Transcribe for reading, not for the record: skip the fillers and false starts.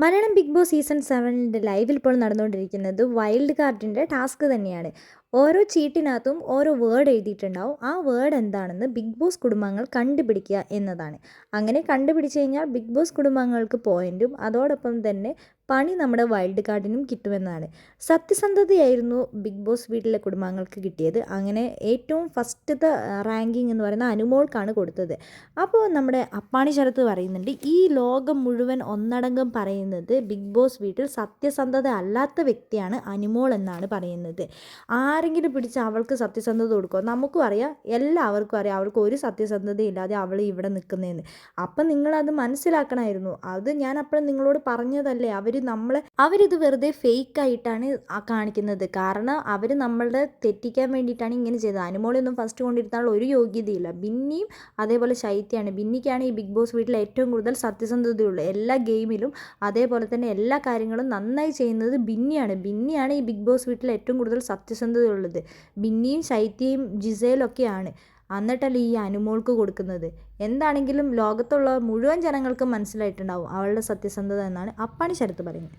Malayalam big boss season 7ൻ്റെ ലൈവിൽ ഇപ്പോൾ നടന്നുകൊണ്ടിരിക്കുന്നത് വൈൽഡ് കാർഡിൻ്റെ ടാസ്ക് തന്നെയാണ്. ഓരോ ചീട്ടിനകത്തും ഓരോ വേർഡ് എഴുതിയിട്ടുണ്ടാവും. ആ വേർഡ് എന്താണെന്ന് ബിഗ് ബോസ് കുടുംബാംഗങ്ങൾ കണ്ടുപിടിക്കുക എന്നതാണ്. അങ്ങനെ കണ്ടുപിടിച്ച് കഴിഞ്ഞാൽ ബിഗ് ബോസ് കുടുംബാംഗങ്ങൾക്ക് പോയിന്റും അതോടൊപ്പം തന്നെ പണി നമ്മുടെ വൈൽഡ് കാർഡിനും കിട്ടുമെന്നാണ്. സത്യസന്ധതയായിരുന്നു ബിഗ് ബോസ് വീട്ടിലെ കുടുംബാംഗങ്ങൾക്ക് കിട്ടിയത്. അങ്ങനെ ഏറ്റവും ഫസ്റ്റത്തെ റാങ്കിങ് എന്ന് പറയുന്ന അനുമോൾക്കാണ് കൊടുത്തത്. അപ്പോൾ നമ്മുടെ അപ്പാണി ശരത്ത് പറയുന്നുണ്ട്, ഈ ലോകം മുഴുവൻ ഒന്നടങ്കം പറയുന്നത് ബിഗ് ബോസ് വീട്ടിൽ സത്യസന്ധത അല്ലാത്ത വ്യക്തിയാണ് അനുമോൾ എന്നാണ് പറയുന്നത്. ആരെങ്കിലും പിടിച്ച് അവൾക്ക് സത്യസന്ധത കൊടുക്കുമോ? നമുക്കും അറിയാം, എല്ലാവർക്കും അറിയാം അവൾക്ക് ഒരു സത്യസന്ധതയില്ലാതെ അവൾ ഇവിടെ നിൽക്കുന്നതെന്ന്. അപ്പം നിങ്ങളത് മനസ്സിലാക്കണമായിരുന്നു. അത് ഞാൻ അപ്പോഴും നിങ്ങളോട് പറഞ്ഞതല്ലേ, അവരിത് വെറുതെ ഫേക്കായിട്ടാണ് കാണിക്കുന്നത്. കാരണം അവർ നമ്മളുടെ തെറ്റിക്കാൻ വേണ്ടിയിട്ടാണ് ഇങ്ങനെ ചെയ്തത്. അനുമോളൊന്നും ഫസ്റ്റ് കൊണ്ടിരുത്താനുള്ള ഒരു യോഗ്യതയില്ല. ബിന്നിയും അതേപോലെ ശൈത്യാണ്. ബിന്നിക്കാണ് ഈ ബിഗ് ബോസ് വീട്ടിൽ ഏറ്റവും കൂടുതൽ സത്യസന്ധതയുള്ളത്. എല്ലാ ഗെയിമിലും അതേപോലെ തന്നെ എല്ലാ കാര്യങ്ങളും നന്നായി ചെയ്യുന്നത് ബിന്നിയാണ് ഈ ബിഗ് ബോസ് വീട്ടിൽ ഏറ്റവും കൂടുതൽ സത്യസന്ധതയുള്ളത്. ബിന്നിയും ശൈത്യയും ജിസേലൊക്കെയാണ്. എന്നിട്ടല്ലേ ഈ അനുമോൾക്ക് കൊടുക്കുന്നത്. എന്താണെങ്കിലും ലോകത്തുള്ള മുഴുവൻ ജനങ്ങൾക്കും മനസ്സിലായിട്ടുണ്ടാവും അവളുടെ സത്യസന്ധത എന്നാണ് അപ്പാണി ശരത്ത് പറയുന്നത്.